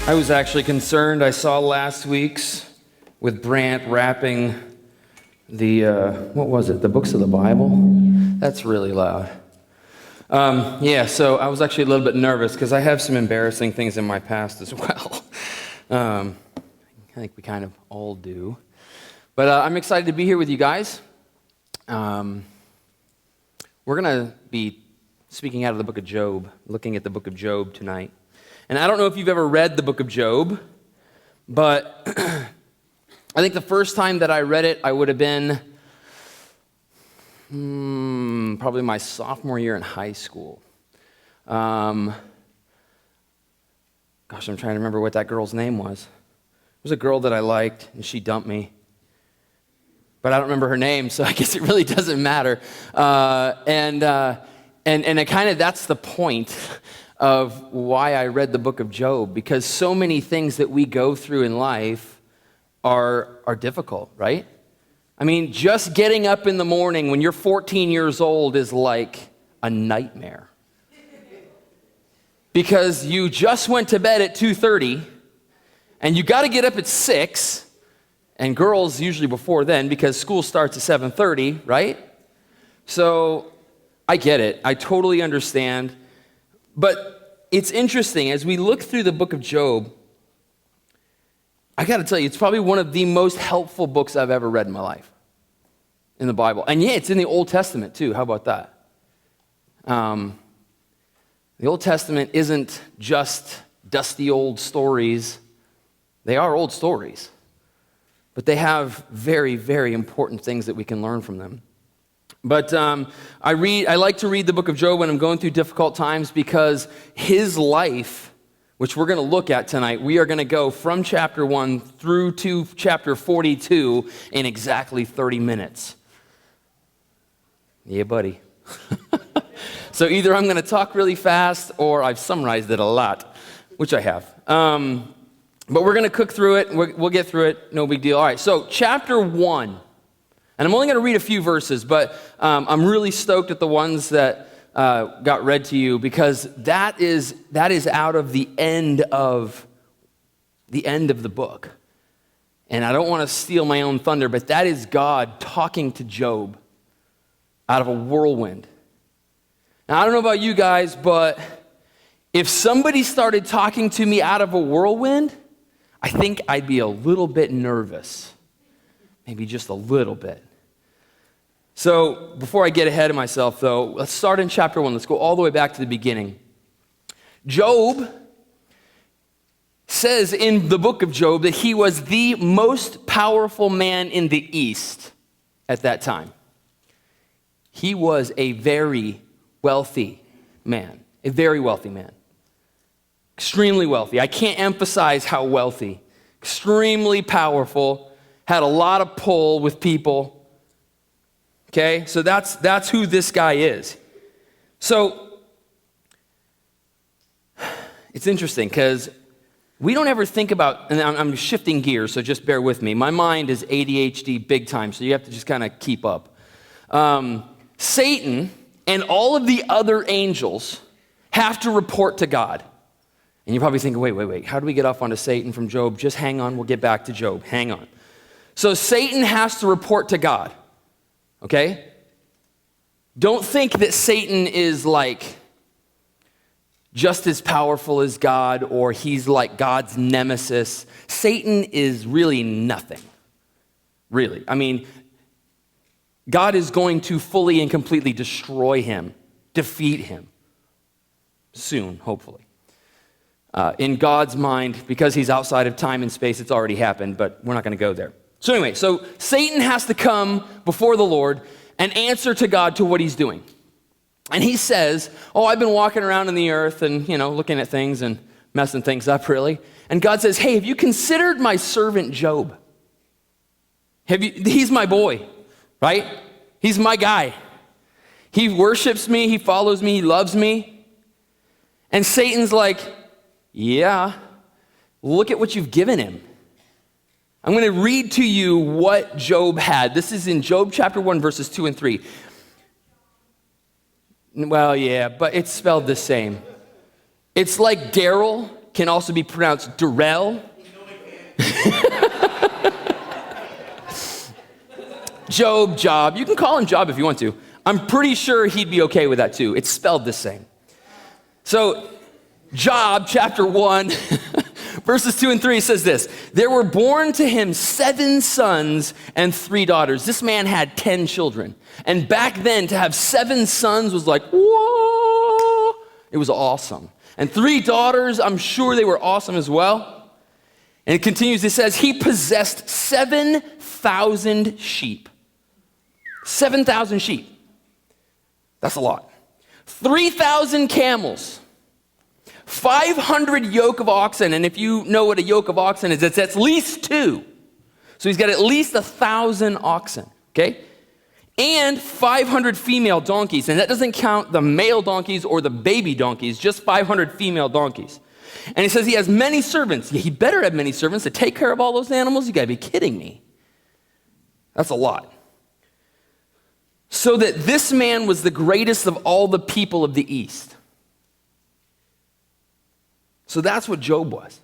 I was actually concerned. I saw last week's with Brant wrapping the, what was it, the books of the Bible? That's really loud. So I was actually a little bit nervous because I have some embarrassing things in my past as well. I think we kind of all do. But I'm excited to be here with you guys. We're going to be speaking out of the book of Job, looking at the book of Job tonight. And I don't know if you've ever read the book of Job, but I think the first time that I read it, I would have been probably my sophomore year in high school. I'm trying to remember what that girl's name was. It was a girl that I liked, and she dumped me. But I don't remember her name, so I guess it really doesn't matter. And that's the point of why I read the book of Job, because so many things that we go through in life are difficult, right? I mean, just getting up in the morning when you're 14 years old is like a nightmare. Because you just went to bed at 2:30, and you got to get up at 6, and girls usually before then because school starts at 7:30, right? So I get it. I totally understand. But it's interesting, as we look through the book of Job, I got to tell you, it's probably one of the most helpful books I've ever read in my life in the Bible. And yeah, it's in the Old Testament too. How about that? The Old Testament isn't just dusty old stories. They are old stories, but they have very, very important things that we can learn from them. But I like to read the book of Job when I'm going through difficult times, because his life, which we're going to look at tonight, we are going to go from chapter 1 through to chapter 42 in exactly 30 minutes. Yeah, buddy. So either I'm going to talk really fast or I've summarized it a lot, which I have. But we're going to cook through it. We'll get through it. No big deal. All right, so chapter 1. And I'm only going to read a few verses, but I'm really stoked at the ones that got read to you, because that is out of the end of the book. And I don't want to steal my own thunder, but that is God talking to Job out of a whirlwind. Now, I don't know about you guys, but if somebody started talking to me out of a whirlwind, I think I'd be a little bit nervous. Maybe just a little bit. So before I get ahead of myself, though, let's start in chapter 1. Let's go all the way back to the beginning. Job says in the book of Job that he was the most powerful man in the East at that time. He was a very wealthy man, extremely wealthy. I can't emphasize how wealthy, extremely powerful, had a lot of pull with people. Okay, so that's who this guy is. So it's interesting because we don't ever think about, and I'm shifting gears, so just bear with me. My mind is ADHD big time, so you have to just kind of keep up. Satan and all of the other angels have to report to God. And you're probably thinking, wait, how do we get off onto Satan from Job? Just hang on, we'll get back to Job. Hang on. So Satan has to report to God. Okay? Don't think that Satan is like just as powerful as God, or he's like God's nemesis. Satan is really nothing. Really. I mean, God is going to fully and completely destroy him, defeat him. Soon, hopefully. In God's mind, because he's outside of time and space, it's already happened, but we're not going to go there. So anyway, so Satan has to come before the Lord and answer to God to what he's doing. And he says, I've been walking around in the earth and, looking at things and messing things up, really. And God says, hey, have you considered my servant Job? He's my boy, right? He's my guy. He worships me, he follows me, he loves me. And Satan's like, yeah, look at what you've given him. I'm going to read to you what Job had. This is in Job chapter 1, verses 2 and 3. Well, yeah, but it's spelled the same. It's like Daryl can also be pronounced Durrell. Job. You can call him Job if you want to. I'm pretty sure he'd be okay with that too. It's spelled the same. So, Job, chapter 1, verses 2 and 3 says this: there were born to him 7 sons and 3 daughters. This man had 10 children. And back then, to have 7 sons was like, whoa! It was awesome. And 3 daughters, I'm sure they were awesome as well. And it continues, it says, he possessed 7,000 sheep. 7,000 sheep. That's a lot. 3,000 camels. 500 yoke of oxen. And if you know what a yoke of oxen is, it's at least 2. So he's got at least 1,000 oxen, okay? And 500 female donkeys. And that doesn't count the male donkeys or the baby donkeys, just 500 female donkeys. And he says he has many servants. Yeah, he better have many servants to take care of all those animals. You gotta be kidding me. That's a lot. So that this man was the greatest of all the people of the East. So that's what Job was.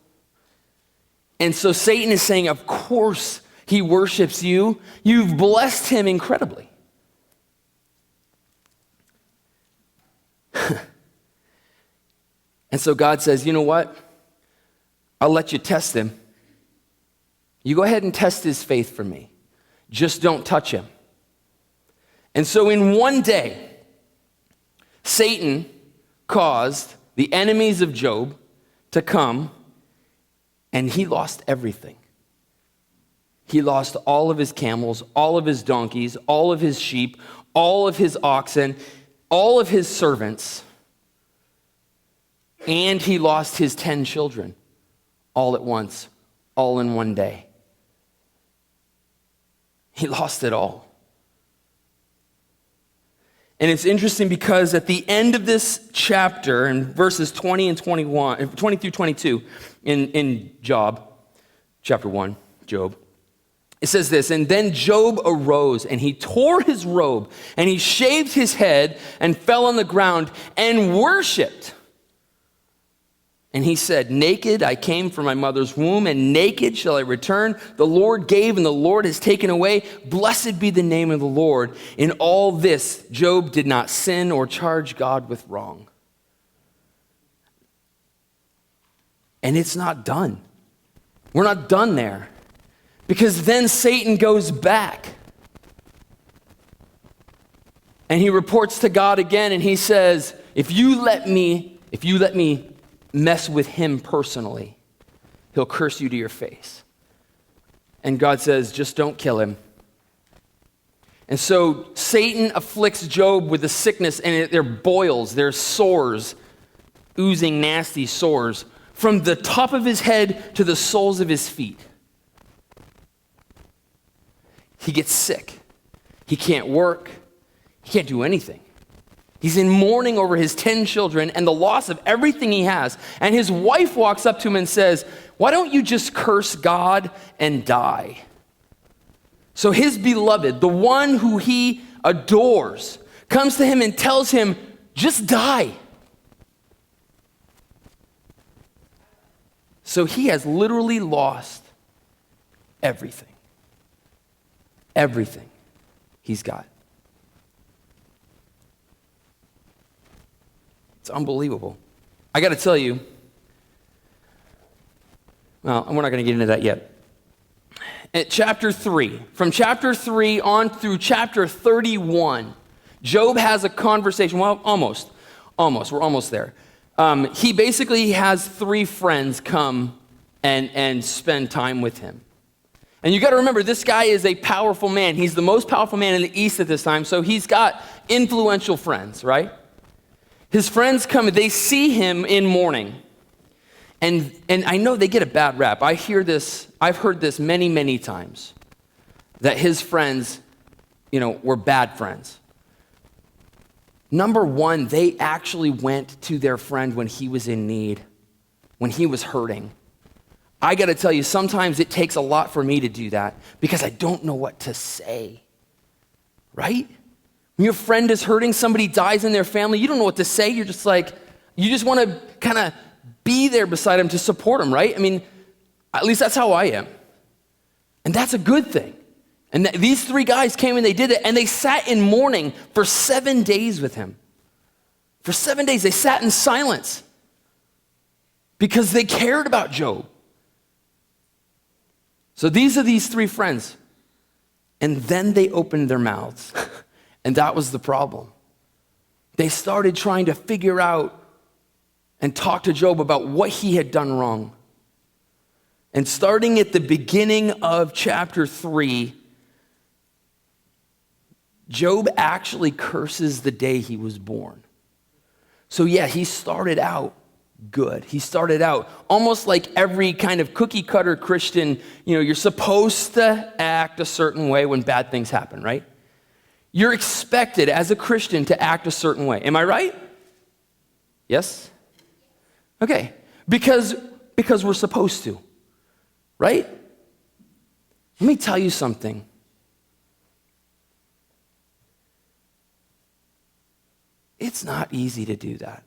And so Satan is saying, of course he worships you. You've blessed him incredibly. And so God says, you know what? I'll let you test him. You go ahead and test his faith for me. Just don't touch him. And so in one day, Satan caused the enemies of Job to come, and he lost everything. He lost all of his camels, all of his donkeys, all of his sheep, all of his oxen, all of his servants, and he lost his 10 children all at once, all in one day. He lost it all. And it's interesting because at the end of this chapter, in verses 20 and 21, 20 through 22, in Job, chapter 1, Job, it says this: and then Job arose, and he tore his robe, and he shaved his head, and fell on the ground, and worshiped. And he said, naked I came from my mother's womb, and naked shall I return. The Lord gave, and the Lord has taken away. Blessed be the name of the Lord. In all this, Job did not sin or charge God with wrong. And it's not done. We're not done there. Because then Satan goes back. And he reports to God again, and he says, if you let me mess with him personally, he'll curse you to your face. And God says, just don't kill him. And so Satan afflicts Job with a sickness, and they're boils, they're sores, oozing nasty sores, from the top of his head to the soles of his feet. He gets sick. He can't work. He can't do anything. He's in mourning over his 10 children and the loss of everything he has. And his wife walks up to him and says, why don't you just curse God and die? So his beloved, the one who he adores, comes to him and tells him, just die. So he has literally lost everything. Everything he's got. It's unbelievable. I got to tell you, well, we're not going to get into that yet. At chapter 3, from chapter 3 on through chapter 31, Job has a conversation. Well, almost. We're almost there. He basically has 3 friends come and spend time with him. And you got to remember, this guy is a powerful man. He's the most powerful man in the East at this time, so he's got influential friends, right? His friends come, they see him in mourning. And I know they get a bad rap. I've heard this many, many times, that his friends, were bad friends. Number one, they actually went to their friend when he was in need, when he was hurting. I got to tell you, sometimes it takes a lot for me to do that because I don't know what to say, right? When your friend is hurting, somebody dies in their family, you don't know what to say. You're just like, you just want to kind of be there beside him to support him, right? I mean, at least that's how I am. And that's a good thing. And these three guys came and they did it, and they sat in mourning for 7 days with him. For 7 days, they sat in silence because they cared about Job. So these are these three friends. And then they opened their mouths. And that was the problem. They started trying to figure out and talk to Job about what he had done wrong. And starting at the beginning of chapter 3, Job actually curses the day he was born. So yeah, he started out good. He started out almost like every kind of cookie cutter Christian, you're supposed to act a certain way when bad things happen, right? You're expected as a Christian to act a certain way. Am I right? Yes? Okay. Because we're supposed to, right? Let me tell you something. It's not easy to do that.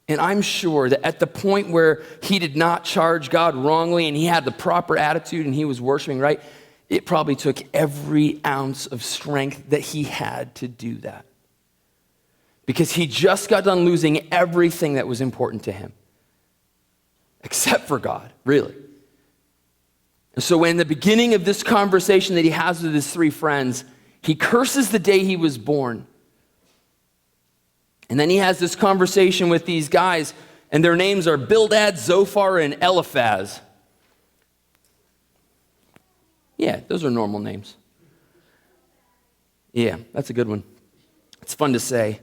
And I'm sure that at the point where he did not charge God wrongly and he had the proper attitude and he was worshiping right, it probably took every ounce of strength that he had to do that. Because he just got done losing everything that was important to him. Except for God, really. And so in the beginning of this conversation that he has with his three friends, he curses the day he was born. And then he has this conversation with these guys, and their names are Bildad, Zophar, and Eliphaz. Yeah, those are normal names. Yeah, that's a good one. It's fun to say.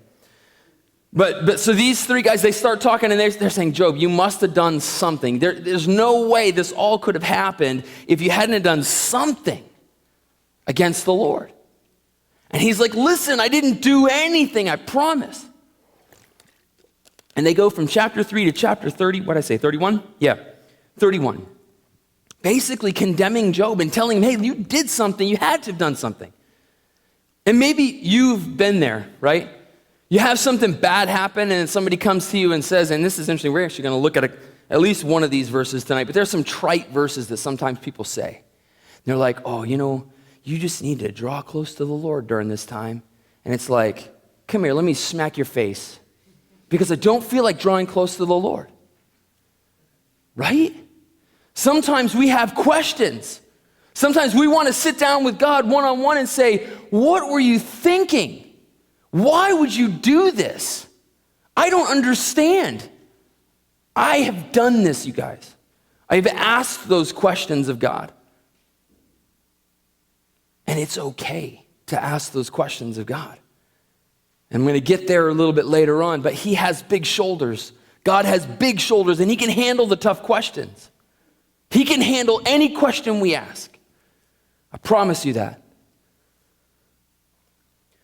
But so these three guys, they start talking, and they're saying, Job, you must have done something. There's no way this all could have happened if you hadn't have done something against the Lord. And he's like, listen, I didn't do anything, I promise. And they go from chapter 3 to chapter 30, what did I say, 31? Yeah, 31. Basically condemning Job and telling him, hey, you did something, you had to have done something. And maybe you've been there, right? You have something bad happen and somebody comes to you and says, and this is interesting, we're actually going to look at at least one of these verses tonight, but there's some trite verses that sometimes people say. They're like, oh, you just need to draw close to the Lord during this time. And it's like, come here, let me smack your face. Because I don't feel like drawing close to the Lord. Right? Sometimes we have questions. Sometimes we want to sit down with God one-on-one and say, what were you thinking? Why would you do this? I don't understand. I have done this, you guys. I've asked those questions of God. And it's okay to ask those questions of God. I'm going to get there a little bit later on, but he has big shoulders. God has big shoulders, and he can handle the tough questions. He can handle any question we ask. I promise you that.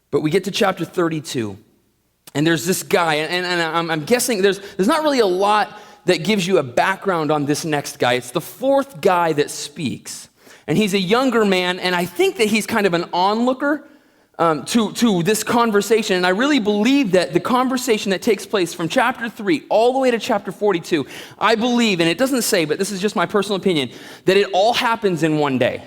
But we get to chapter 32, and there's this guy, and I'm guessing there's not really a lot that gives you a background on this next guy. It's the fourth guy that speaks, and he's a younger man, and I think that he's kind of an onlooker to this conversation. And I really believe that the conversation that takes place from chapter 3 all the way to chapter 42, I believe, and it doesn't say, but this is just my personal opinion, that it all happens in one day.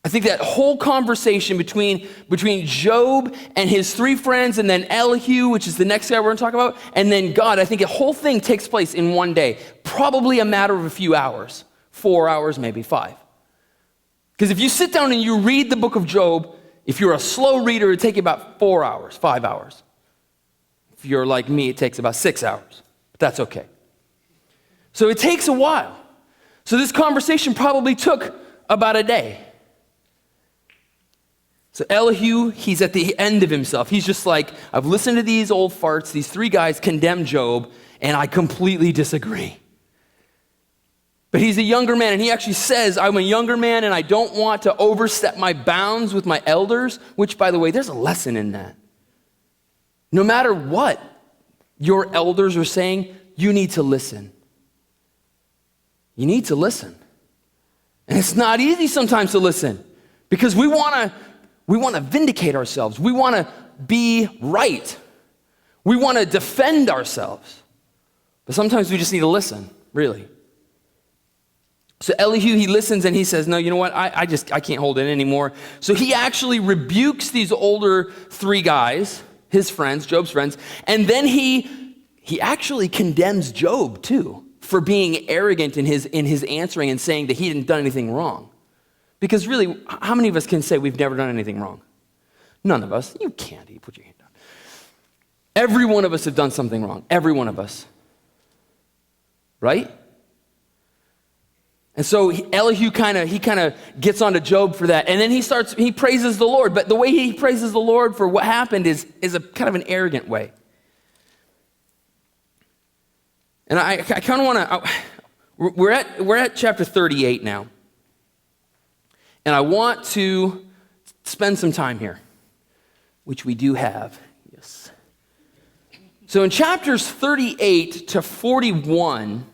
I think that whole conversation between Job and his three friends, and then Elihu, which is the next guy we're going to talk about, and then God, I think the whole thing takes place in one day. Probably a matter of a few hours, 4 hours, maybe 5. Because if you sit down and you read the book of Job, if you're a slow reader, it would take you about 4 hours, 5 hours. If you're like me, it takes about 6 hours. But that's okay. So it takes a while. So this conversation probably took about a day. So Elihu, he's at the end of himself. He's just like, I've listened to these old farts, these three guys condemn Job, and I completely disagree. But he's a younger man, and he actually says, I'm a younger man, and I don't want to overstep my bounds with my elders, which, by the way, there's a lesson in that. No matter what your elders are saying, you need to listen. You need to listen. And it's not easy sometimes to listen, because we want to vindicate ourselves. We want to be right. We want to defend ourselves. But sometimes we just need to listen, really. So Elihu, he listens and he says, no, you know what? I can't hold it anymore. So he actually rebukes these older three guys, his friends, Job's friends, and then he actually condemns Job too for being arrogant in his answering and saying that he hadn't done anything wrong. Because really, how many of us can say we've never done anything wrong? None of us. You can't. You put your hand down. Every one of us have done something wrong. Every one of us. Right? And so Elihu kind of gets onto Job for that. And then he praises the Lord. But the way he praises the Lord for what happened is a kind of an arrogant way. And I kind of want to, we're at chapter 38 now. And I want to spend some time here, which we do have. Yes. So in chapters 38 to 41,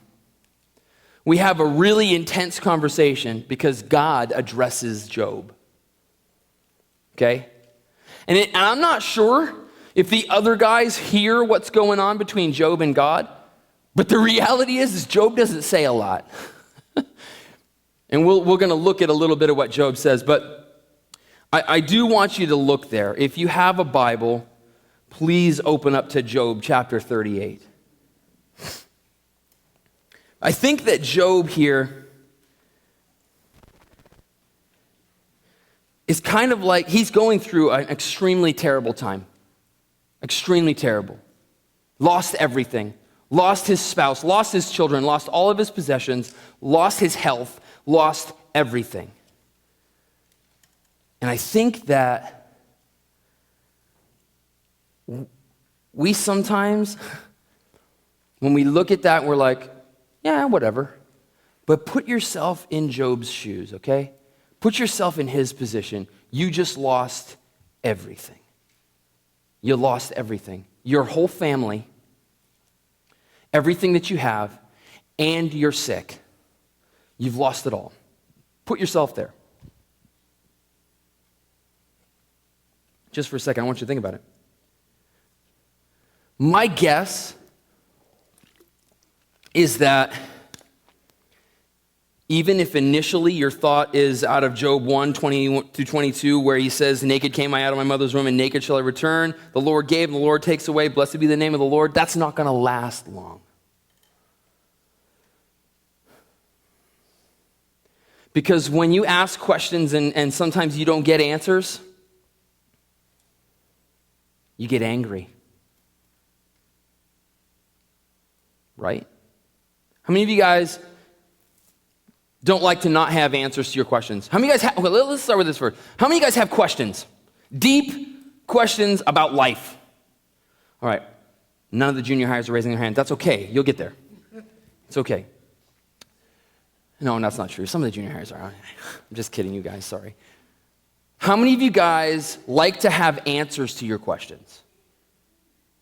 we have a really intense conversation because God addresses Job. Okay? And I'm not sure if the other guys hear what's going on between Job and God, but the reality is Job doesn't say a lot. And we're going to look at a little bit of what Job says, but I do want you to look there. If you have a Bible, please open up to Job chapter 38. I think that Job here is kind of like he's going through an extremely terrible time. Extremely terrible. Lost everything. Lost his spouse, lost his children, lost all of his possessions, lost his health, lost everything. And I think that we sometimes, when we look at that, we're like, yeah, whatever. But put yourself in Job's shoes, okay? Put yourself in his position. You just lost everything. You lost everything. Your whole family, everything that you have, and you're sick. You've lost it all. Put yourself there. Just for a second, I want you to think about it. My guess is that even if initially your thought is out of Job 1, 20 through 22, where he says, naked came I out of my mother's womb, and naked shall I return. The Lord gave, and the Lord takes away. Blessed be the name of the Lord. That's not going to last long. Because when you ask questions and sometimes you don't get answers, you get angry. Right? How many of you guys don't like to not have answers to your questions? How many of you guys have, okay, let's start with this first. How many of you guys have questions? Deep questions about life? All right. None of the junior hires are raising their hand. That's okay. You'll get there. It's okay. No, that's not true. Some of the junior hires are. I'm just kidding you guys. Sorry. How many of you guys like to have answers to your questions?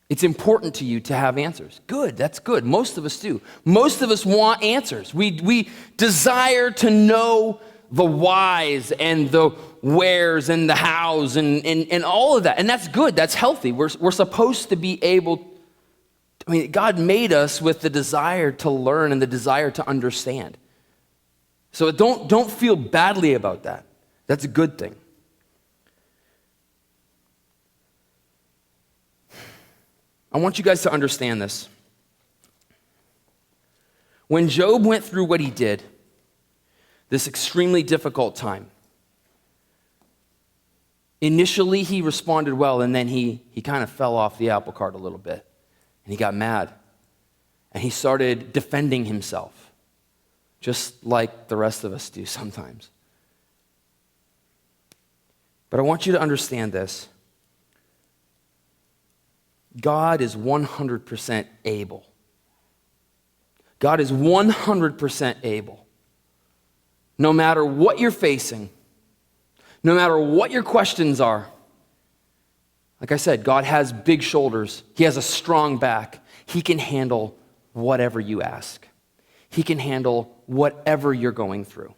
It's important to you to have answers. Good, that's good. Most of us do. Most of us want answers. We desire to know the whys and the wheres and the hows and all of that. And that's good, that's healthy. We're supposed to be able, God made us with the desire to learn and the desire to understand. So don't feel badly about that. That's a good thing. I want you guys to understand this. When Job went through what he did, this extremely difficult time, initially he responded well, and then he kind of fell off the apple cart a little bit, and he got mad, and he started defending himself, just like the rest of us do sometimes. But I want you to understand this. God is 100% able. God is 100% able. No matter what you're facing, no matter what your questions are, like I said, God has big shoulders. He has a strong back. He can handle whatever you ask. He can handle whatever you're going through.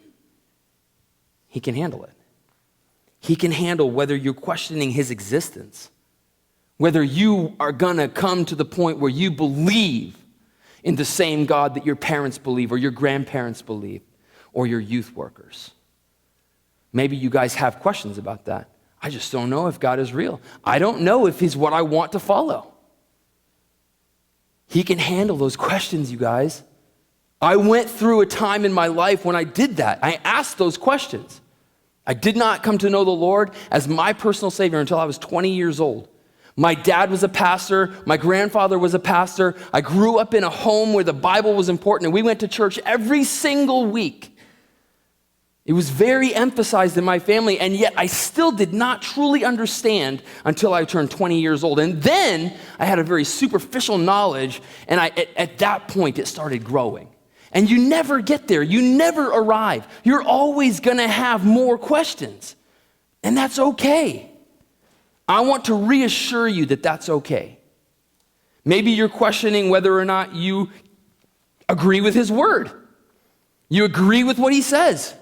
He can handle it. He can handle whether you're questioning his existence, whether you are going to come to the point where you believe in the same God that your parents believe or your grandparents believe or your youth workers. Maybe you guys have questions about that. I just don't know if God is real. I don't know if he's what I want to follow. He can handle those questions, you guys. I went through a time in my life when I did that. I asked those questions. I did not come to know the Lord as my personal Savior until I was 20 years old. My dad was a pastor. My grandfather was a pastor. I grew up in a home where the Bible was important, and we went to church every single week. It was very emphasized in my family, and yet I still did not truly understand until I turned 20 years old. And then I had a very superficial knowledge, and at that point, it started growing. And you never get there. You never arrive. You're always going to have more questions. And that's okay. I want to reassure you that that's okay. Maybe you're questioning whether or not you agree with his word. You agree with what he says.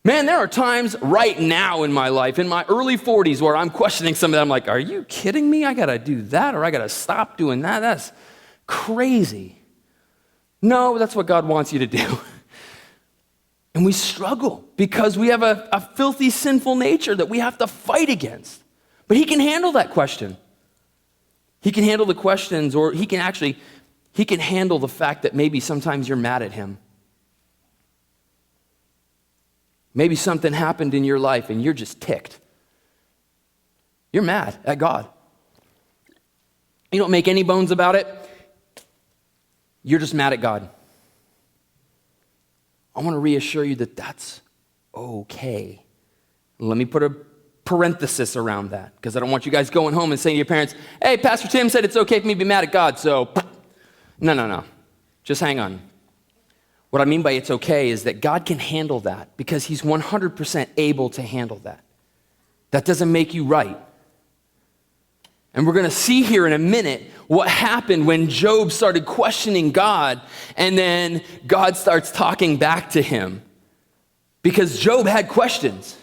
Man, there are times right now in my life, in my early 40s, where I'm questioning some of that. I'm like, are you kidding me? I got to do that, or I got to stop doing that. That's crazy. No, that's what God wants you to do. And we struggle because we have a filthy, sinful nature that we have to fight against. But he can handle that question. He can handle the questions, or he can handle the fact that maybe sometimes you're mad at him. Maybe something happened in your life and you're just ticked. You're mad at God. You don't make any bones about it. You're just mad at God. I want to reassure you that that's okay. Let me put a parenthesis around that, because I don't want you guys going home and saying to your parents, hey, Pastor Tim said it's okay for me to be mad at God, so no. Just hang on. What I mean by it's okay is that God can handle that because he's 100% able to handle that. That doesn't make you right. And we're going to see here in a minute what happened when Job started questioning God, and then God starts talking back to him. Because Job had questions.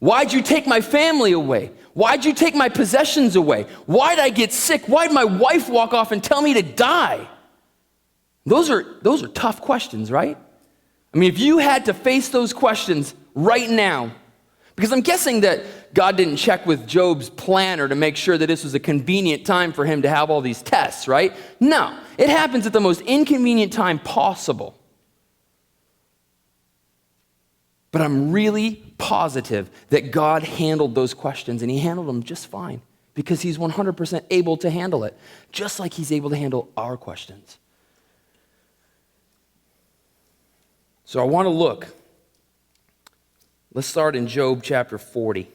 Why'd you take my family away? Why'd you take my possessions away? Why'd I get sick? Why'd my wife walk off and tell me to die? Those are tough questions, right? I mean, if you had to face those questions right now, because I'm guessing that God didn't check with Job's planner to make sure that this was a convenient time for him to have all these tests, right? No, it happens at the most inconvenient time possible. But I'm really positive that God handled those questions, and he handled them just fine because he's 100% able to handle it, just like he's able to handle our questions. So I want to look. Let's start in Job chapter 40.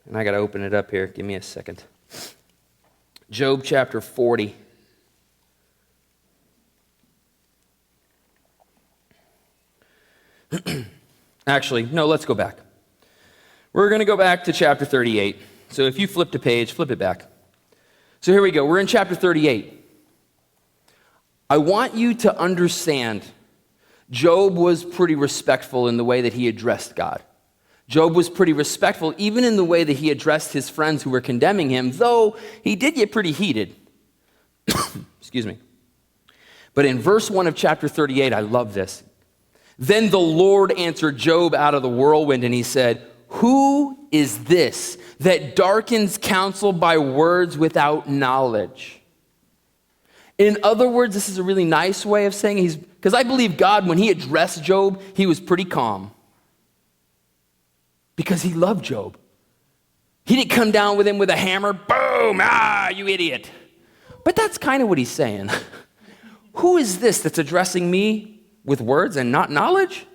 And I got to open it up here. Give me a second. Job chapter 40. Actually, no, let's go back. We're going to go back to chapter 38. So if you flipped a page, flip it back. So here we go. We're in chapter 38. I want you to understand Job was pretty respectful in the way that he addressed God. Job was pretty respectful even in the way that he addressed his friends who were condemning him, though he did get pretty heated. Excuse me. But in verse 1 of chapter 38, I love this. Then the Lord answered Job out of the whirlwind, and he said, who is this that darkens counsel by words without knowledge? In other words, this is a really nice way of saying because I believe God, when he addressed Job, he was pretty calm. Because he loved Job. He didn't come down with him with a hammer, boom, you idiot. But that's kind of what he's saying. Who is this that's addressing me with words and not knowledge?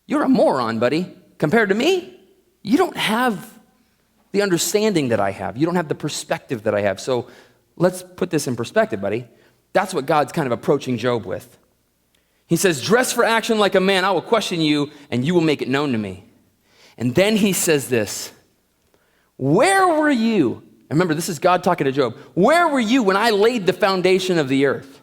You're a moron, buddy. Compared to me, you don't have the understanding that I have. You don't have the perspective that I have. So let's put this in perspective, buddy. That's what God's kind of approaching Job with. He says, dress for action like a man. I will question you, and you will make it known to me. And then he says this, where were you? And remember, this is God talking to Job. Where were you when I laid the foundation of the earth?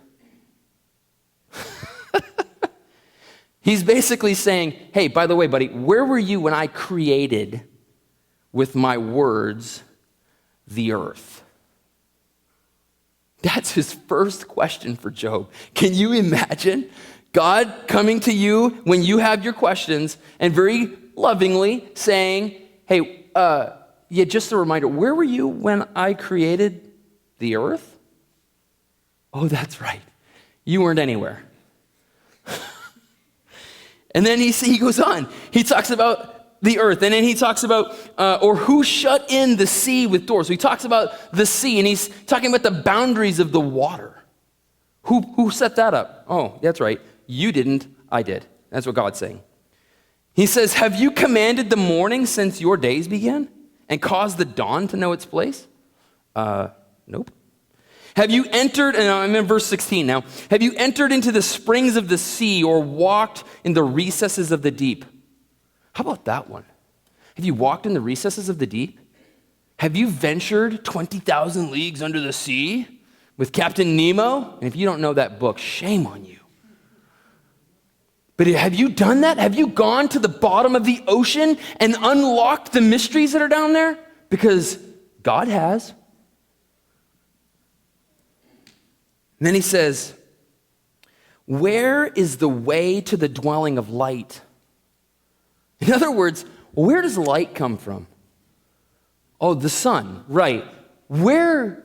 He's basically saying, hey, by the way, buddy, where were you when I created with my words the earth? That's his first question for Job. Can you imagine God coming to you when you have your questions and very lovingly saying, hey, yeah, just a reminder, where were you when I created the earth? Oh, that's right. You weren't anywhere. And then he goes on. He talks about the earth, and then he talks about, or who shut in the sea with doors. So he talks about the sea, and he's talking about the boundaries of the water. Who set that up? Oh, that's right. You didn't, I did. That's what God's saying. He says, have you commanded the morning since your days began and caused the dawn to know its place? Nope. Have you entered, and I'm in verse 16 now, have you entered into the springs of the sea or walked in the recesses of the deep? How about that one? Have you walked in the recesses of the deep? Have you ventured 20,000 leagues under the sea with Captain Nemo? And if you don't know that book, shame on you. But have you done that? Have you gone to the bottom of the ocean and unlocked the mysteries that are down there? Because God has. And then he says, where is the way to the dwelling of light? In other words, where does light come from? Oh, the sun, right. Where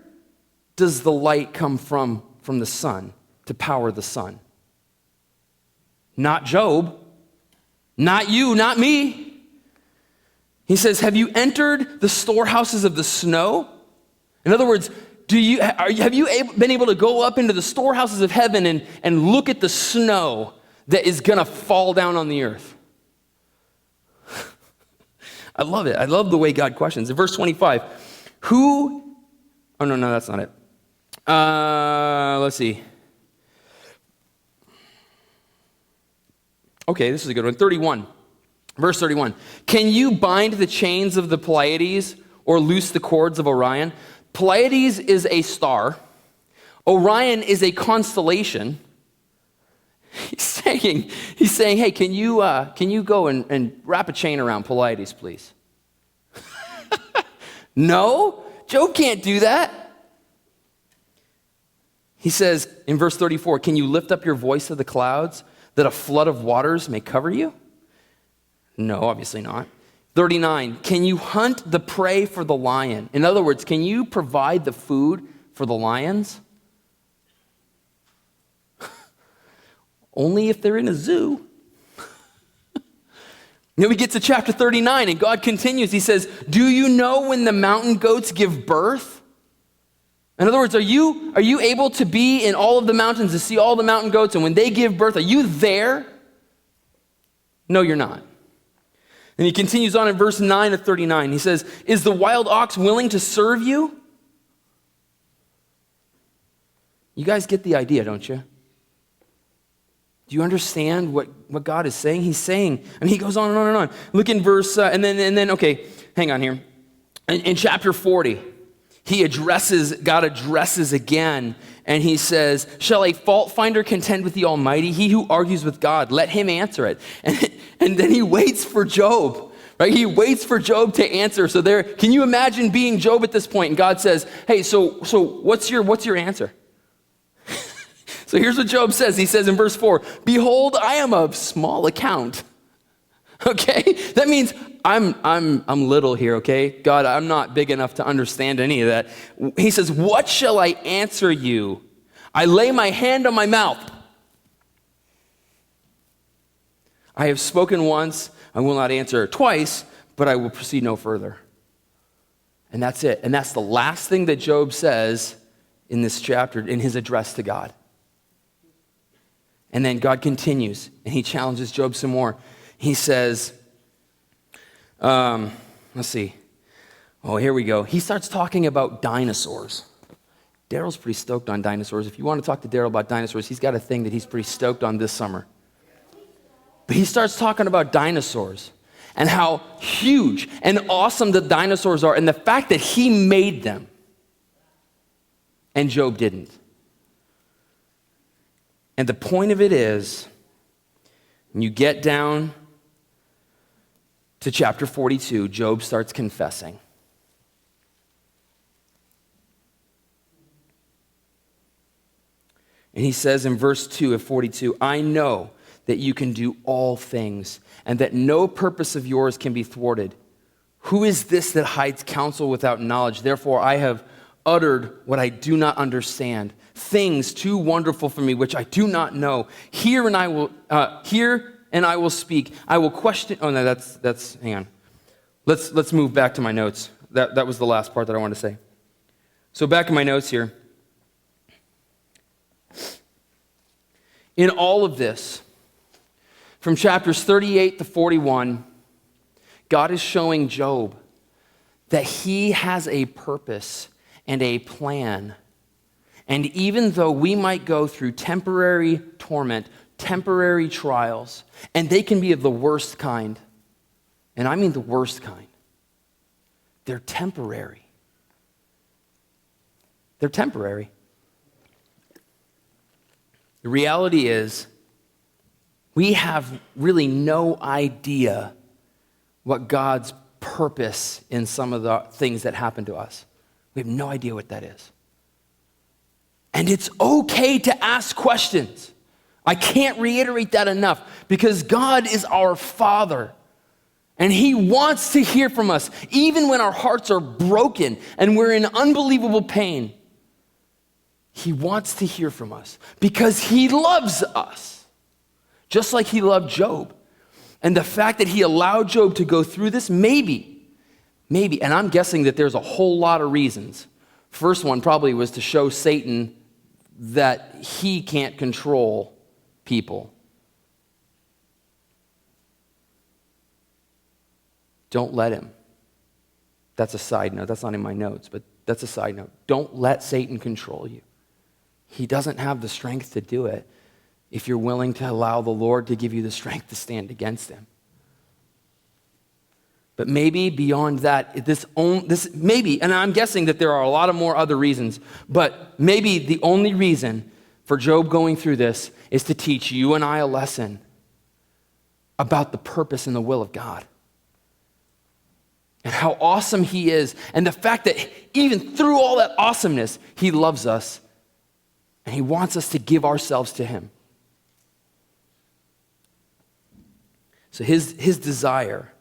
does the light come from the sun to power the sun? Not Job, not you, not me. He says, have you entered the storehouses of the snow? In other words, have you been able to go up into the storehouses of heaven and look at the snow that is going to fall down on the earth? I love it. I love the way God questions. In verse 25, oh, no, that's not it. Let's see. Okay, this is a good one. 31. Verse 31. Can you bind the chains of the Pleiades or loose the cords of Orion? Pleiades is a star. Orion is a constellation. He's saying, hey, can you go and wrap a chain around Pleiades, please? No, Job can't do that. He says in verse 34, can you lift up your voice to the clouds that a flood of waters may cover you? No, obviously not. 39, can you hunt the prey for the lion? In other words, can you provide the food for the lions? Only if they're in a zoo. Then we get to chapter 39, and God continues. He says, do you know when the mountain goats give birth? In other words, are you able to be in all of the mountains to see all the mountain goats, and when they give birth, are you there? No, you're not. And he continues on in verse 9 of 39. He says, is the wild ox willing to serve you? You guys get the idea, don't you? Do you understand what God is saying? He's saying, and he goes on and on and on. Look in verse, and then, okay, hang on here. In chapter 40, God addresses again, and he says, shall a fault finder contend with the Almighty? He who argues with God, let him answer it. And then he waits for Job, right? He waits for Job to answer. So can you imagine being Job at this point? And God says, hey, so what's your answer? So here's what Job says. He says in verse 4, behold, I am of small account. Okay? That means I'm little here, okay? God, I'm not big enough to understand any of that. He says, what shall I answer you? I lay my hand on my mouth. I have spoken once, I will not answer twice, but I will proceed no further. And that's it. And that's the last thing that Job says in this chapter, in his address to God. And then God continues, and he challenges Job some more. He says, let's see. Oh, here we go. He starts talking about dinosaurs. Daryl's pretty stoked on dinosaurs. If you want to talk to Daryl about dinosaurs, he's got a thing that he's pretty stoked on this summer. But he starts talking about dinosaurs and how huge and awesome the dinosaurs are and the fact that he made them and Job didn't. And the point of it is, when you get down to chapter 42, Job starts confessing. And he says in verse 2 of 42, I know that you can do all things, and that no purpose of yours can be thwarted. Who is this that hides counsel without knowledge? Therefore, I have uttered what I do not understand, things too wonderful for me, which I do not know. Hear and I will speak. I will question. Oh no, that's. Hang on. Let's move back to my notes. That was the last part that I wanted to say. So back in my notes here. In all of this, from chapters 38 to 41, God is showing Job that he has a purpose and a plan. And even though we might go through temporary torment, temporary trials, and they can be of the worst kind, and I mean the worst kind, they're temporary. They're temporary. The reality is, we have really no idea what God's purpose in some of the things that happen to us. We have no idea what that is. And it's okay to ask questions. I can't reiterate that enough because God is our Father. And he wants to hear from us, even when our hearts are broken and we're in unbelievable pain. He wants to hear from us because he loves us, just like he loved Job. And the fact that he allowed Job to go through this, maybe, and I'm guessing that there's a whole lot of reasons. First one probably was to show Satan that he can't control people. Don't let him. That's a side note. That's not in my notes, but that's a side note. Don't let Satan control you. He doesn't have the strength to do it if you're willing to allow the Lord to give you the strength to stand against him. But maybe beyond that, this maybe, and I'm guessing that there are a lot of more other reasons, but maybe the only reason for Job going through this is to teach you and I a lesson about the purpose and the will of God. And how awesome he is, and the fact that even through all that awesomeness, he loves us, and he wants us to give ourselves to him. So his desire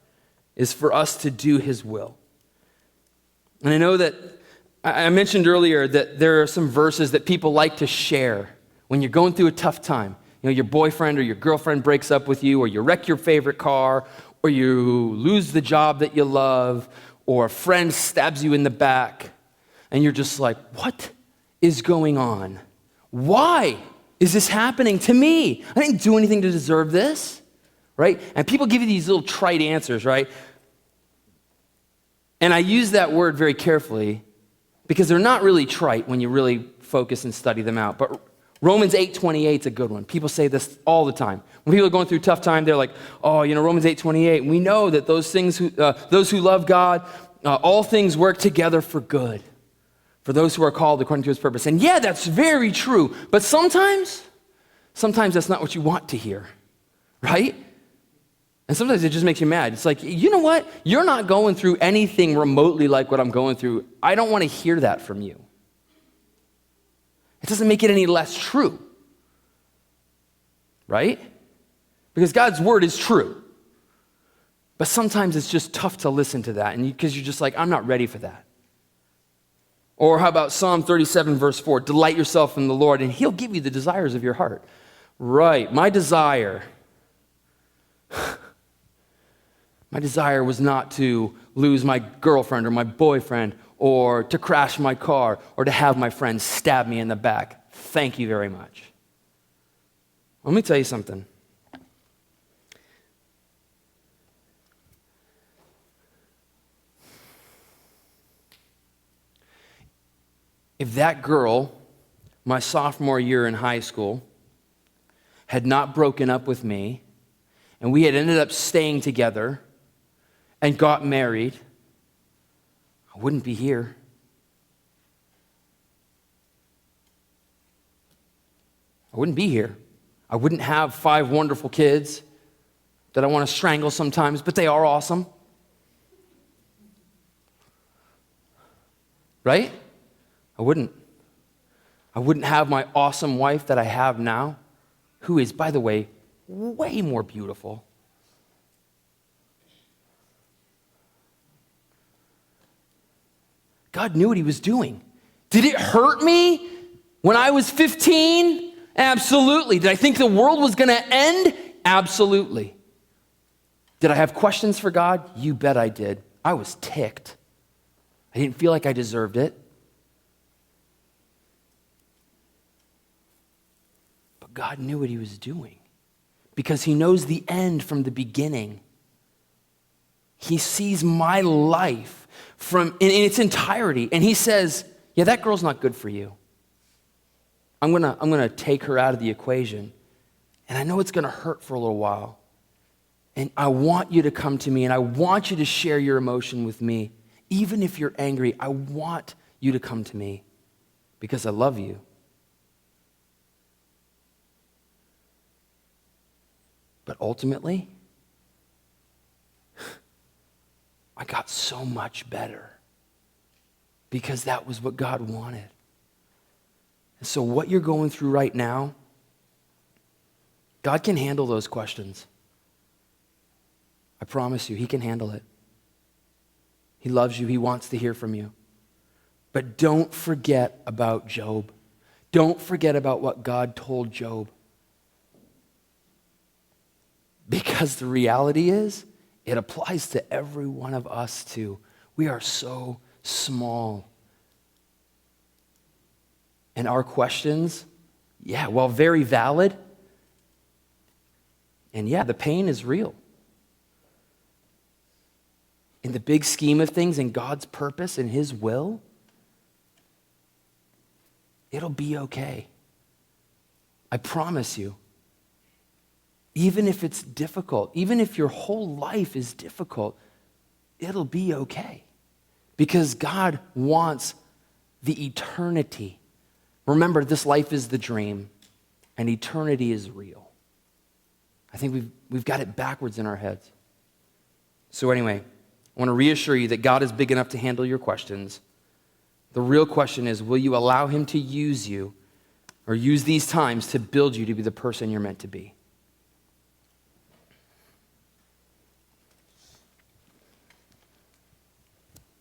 is for us to do his will. And I know that I mentioned earlier that there are some verses that people like to share when you're going through a tough time. You know, your boyfriend or your girlfriend breaks up with you, or you wreck your favorite car, or you lose the job that you love, or a friend stabs you in the back, and you're just like, what is going on? Why is this happening to me? I didn't do anything to deserve this, right? And people give you these little trite answers, right? And I use that word very carefully because they're not really trite when you really focus and study them out. But Romans 8:28 is a good one. People say this all the time. When people are going through a tough time, they're like, oh, you know, Romans 8:28, we know that those who love God, all things work together for good, for those who are called according to his purpose. And yeah, that's very true. But sometimes that's not what you want to hear, right? And sometimes it just makes you mad. It's like, you know what? You're not going through anything remotely like what I'm going through. I don't want to hear that from you. It doesn't make it any less true, right? Because God's word is true. But sometimes it's just tough to listen to that because you're just like, I'm not ready for that. Or how about Psalm 37, verse 4? Delight yourself in the Lord, and he'll give you the desires of your heart. Right, my desire was not to lose my girlfriend or my boyfriend or to crash my car or to have my friends stab me in the back. Thank you very much. Let me tell you something. If that girl, my sophomore year in high school, had not broken up with me, and we had ended up staying together and got married, I wouldn't be here. I wouldn't be here. I wouldn't have 5 wonderful kids that I want to strangle sometimes, but they are awesome. Right? I wouldn't. I wouldn't have my awesome wife that I have now, who is, by the way, way more beautiful. God knew what he was doing. Did it hurt me when I was 15? Absolutely. Did I think the world was going to end? Absolutely. Did I have questions for God? You bet I did. I was ticked. I didn't feel like I deserved it. But God knew what he was doing because he knows the end from the beginning. He sees my life in its entirety, and he says, yeah, that girl's not good for you. I'm gonna take her out of the equation, and I know it's gonna hurt for a little while. And I want you to come to me, and I want you to share your emotion with me. Even if you're angry, I want you to come to me because I love you. But ultimately, I got so much better because that was what God wanted. And so what you're going through right now, God can handle those questions. I promise you, he can handle it. He loves you. He wants to hear from you. But don't forget about Job. Don't forget about what God told Job. Because the reality is, it applies to every one of us too. We are so small. And our questions, yeah, while very valid, and yeah, the pain is real. In the big scheme of things, in God's purpose and his will, it'll be okay. I promise you. Even if it's difficult, even if your whole life is difficult, it'll be okay. Because God wants the eternity. Remember, this life is the dream, and eternity is real. I think we've got it backwards in our heads. So anyway, I want to reassure you that God is big enough to handle your questions. The real question is, will you allow him to use you or use these times to build you to be the person you're meant to be?